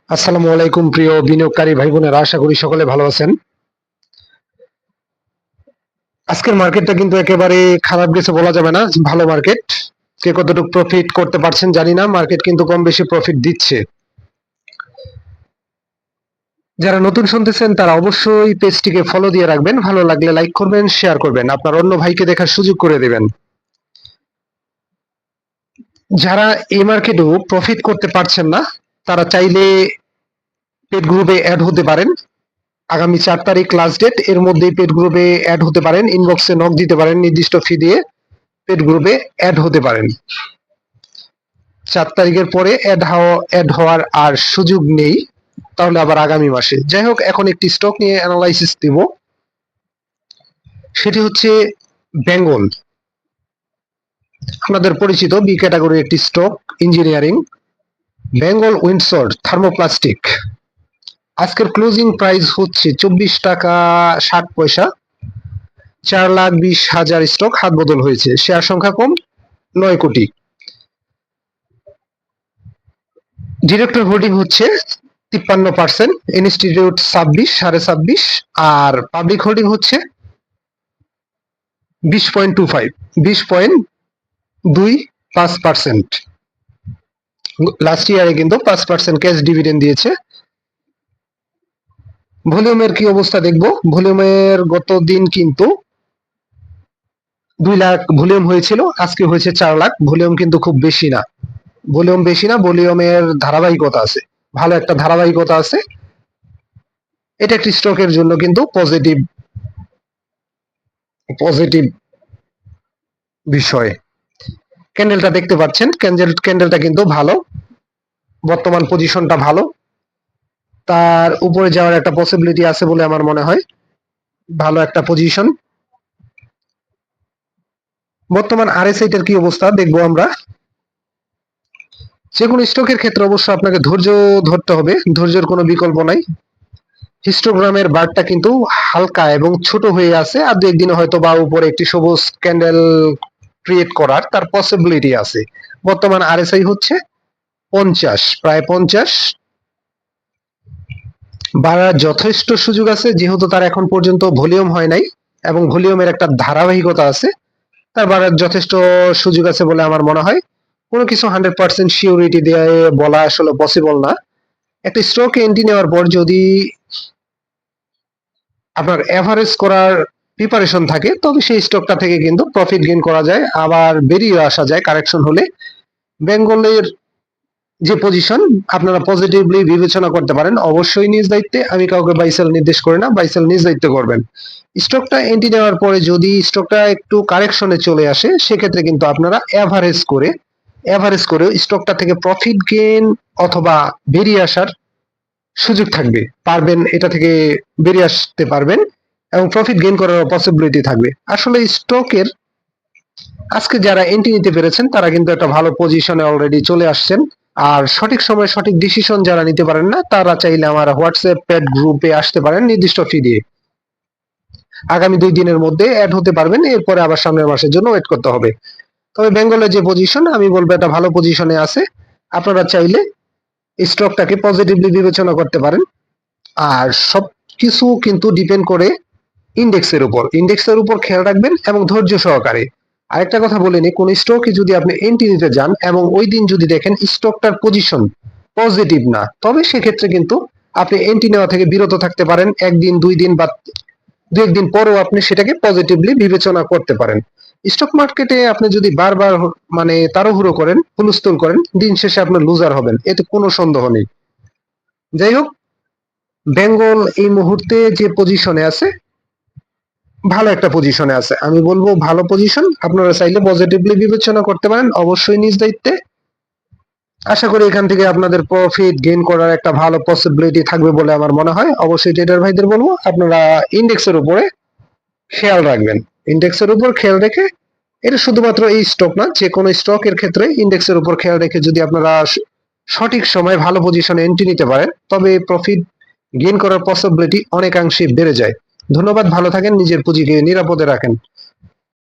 আসসালামু আলাইকুম প্রিয় বিনিয়োগকারী ভাই বোনেরা, আশা করি সকলে ভালো আছেন। আজকের মার্কেটটা কিন্তু একেবারে খারাপ গেছে বলা যাবে না, ভালো মার্কেট। কে কতটুকু প্রফিট করতে পারছেন জানি না, মার্কেট কিন্তু কম বেশি প্রফিট দিচ্ছে। যারা নতুন শুনতেছেন তারা অবশ্যই পেজটিকে ফলো দিয়ে রাখবেন, ভালো লাগলে লাইক করবেন, শেয়ার করবেন, আপনার অন্য ভাইকে দেখার সুযোগ করে দেবেন। যারা এই মার্কেটেও প্রফিট করতে পারছেন না তারা চাইলে পেড গ্রুপে অ্যাড হতে পারেন। আগামী 4 তারিখ লাস্ট ডেট, এর মধ্যেই পেড গ্রুপে অ্যাড হতে পারেন, ইনবক্সে নক দিতে পারেন, নির্দিষ্ট ফি দিয়ে পেড গ্রুপে অ্যাড হতে পারেন। 4 তারিখের পরে অ্যাড হওয়ার আর সুযোগ নেই, তাহলে আবার আগামী মাসে। যাই হোক, এখন একটি স্টক নিয়ে অ্যানালাইসিস দিব, সেটি হচ্ছে বেঙ্গল। আপনাদের পরিচিত বি ক্যাটাগরির একটি stock, engineering, Bengal Windsor thermoplastic. আজকের ক্লোজিং প্রাইস হচ্ছে 24 টাকা 60 পয়সা। 4,20,000 স্টক হাত বদল হয়েছে, শেয়ার সংখ্যা কম, 9 কোটি। ডিরেক্টর হোল্ডিং হচ্ছে 53%, ইনস্টিটিউট 26, 26.5, আর পাবলিক হোল্ডিং হচ্ছে 20.25, 20.25%। লাস্ট ইয়ারে কিন্তু 5% ক্যাশ ডিভিডেন্ড দিয়েছে। ভলিউমের কি অবস্থা দেখবো। ভলিউমের গত দিন কিন্তু 2 লাখ ভলিউম হয়েছিল, আজকে হয়েছে 4 লাখ। ভলিউম কিন্তু খুব বেশি না, ভলিউমের ধারাবাহিকতা আছে, ভালো একটা ধারাবাহিকতা আছে। এটা একটি স্টকের জন্য কিন্তু পজিটিভ পজিটিভ বিষয়। ক্যান্ডেলটা দেখতে পাচ্ছেন, ক্যান্ডেলটা কিন্তু ভালো, বর্তমান পজিশনটা ভালো, তার উপরে যাওয়ার একটা পসিবিলিটি আছে বলে আমার মনে হয়। ভালো একটা পজিশন। বর্তমান আরএসআই টার কি অবস্থা দেখবো আমরা। যে কোনো স্টকের ক্ষেত্রে অবশ্য আপনাকে ধৈর্য ধরতে হবে, ধৈর্যের কোনো বিকল্প নাই। হিস্টোগ্রামের বারটা কিন্তু হালকা এবং ছোট হয়ে আছে, আর 2 একদিনে হয়তো বা উপরে একটি সবুজ ক্যান্ডেল ক্রিয়েট করার তার পসিবিলিটি আছে। বর্তমান আরএসআই হচ্ছে 50, প্রায় 50। বাড়ার যথেষ্ট সুযোগ আছে, যেহেতু তার এখন পর্যন্ত ভলিউম হয় নাই এবং ভলিউমের একটা ধারাবাহিকতা আছে, তার বাড়ার যথেষ্ট সুযোগ আছে বলে আমার মনে হয়। কোনো কিছু 100% সিউরিটি দিয়ে বলা আসলে পসিবল না। একটা স্টকে এন্ট্রি নেওয়ার পর যদি আপনার এভারেজ করার প্রিপারেশন থাকে, তবে সেই স্টকটা থেকে কিন্তু প্রফিট গেইন করা যায়, আবার বেরিয়ে আসা যায় কারেকশন হলে। বেঙ্গলের যে পজিশন আপনারা পজিটিভলি বিবেচনা করতে পারেন, অবশ্যই নিজ দায়িত্বে। আমি কাউকে বাইসেল নির্দেশ করি না, বাইসেল নিজ দায়িত্বে করবেন। স্টকটা এন্ট্রি নেওয়ার পরে যদি স্টকটা একটু কারেকশনে চলে আসে, সেক্ষেত্রে কিন্তু আপনারা এভারেজ করে স্টকটা থেকে প্রফিট গেইন অথবা বেরিয়ে আসার সুযোগ থাকবে, পারবেন, এটা থেকে বেরিয়ে আসতে পারবেন এবং প্রফিট গেইন করার পসিবিলিটি থাকবে। আসলে স্টকের আজকে যারা এন্ট্রি নিতে পেরেছেন তারা কিন্তু একটা ভালো পজিশনে অলরেডি চলে আসছেন। আর সঠিক সময়ে সঠিক ডিসিশন যারা নিতে পারেন না, তারা চাইলে আমার হোয়াটসঅ্যাপ পেড গ্রুপে আসতে পারেন নির্দিষ্ট ফি দিয়ে। আগামী 2 দিনের মধ্যে অ্যাড হতে পারবেন, এরপরে আবার সামনের মাসের জন্য ওয়েট করতে হবে। তবে বেঙ্গলের যে পজিশন, আমি বলবো এটা ভালো পজিশনে আছে। আপনারা চাইলে স্টকটাকে পজিটিভলি বিবেচনা করতে পারেন। আর সবকিছু কিন্তু ডিপেন্ড করে ইন্ডেক্সের উপর খেয়াল রাখবেন এবং ধৈর্য সহকারে। আরেকটা কথা বলে নি, কোন স্টকে যদি আপনি এন্ট্রি নিতে যান এবং ওই দিন যদি দেখেন স্টকটার পজিশন পজিটিভ না, তবে সেক্ষেত্রে কিন্তু আপনি এন্ট্রি নেওয়া থেকে বিরত থাকতে পারেন। 1 দিন 2 দিন বা 2 একদিন পরও আপনি সেটাকে পজিটিভলি বিবেচনা করতে পারেন। স্টক মার্কেটে আপনি যদি বারবার মানে তাড়াহুড়ো করেন, হুলস্থুল করেন, দিন শেষে আপনি লুজার হবেন, এতে কোনো সন্দেহ নেই। যাই হোক, বেঙ্গল এই মুহূর্তে যে পজিশনে আছে, ভালো একটা পজিশনে আছে, আমি বলবো ভালো পজিশন। আপনারা চাইলে পজিটিভলি বিবেচনা করতে পারেন, অবশ্যই নিজ দায়িত্বে। আশা করি এখান থেকে আপনাদের প্রফিট গেইন করার একটা ভালো পসিবিলিটি থাকবে বলে আমার মনে হয়। অবশ্যই ট্রেডার ভাইদের বলবো আপনারা ইন্ডেক্সের উপরে খেয়াল রাখবেন। ইন্ডেক্সের উপর খেয়াল রেখে, এটা শুধুমাত্র এই স্টক না, যে কোনো স্টকের ক্ষেত্রে ইন্ডেক্সের উপর খেয়াল রেখে যদি আপনারা সঠিক সময় ভালো পজিশনে এন্ট্রি নিতে পারেন, তবে প্রফিট গেইন করার পসিবিলিটি অনেকাংশে বেড়ে যায়। ধন্যবাদ, ভালো থাকেন, নিজের পুঁজিকে নিরাপদে রাখেন।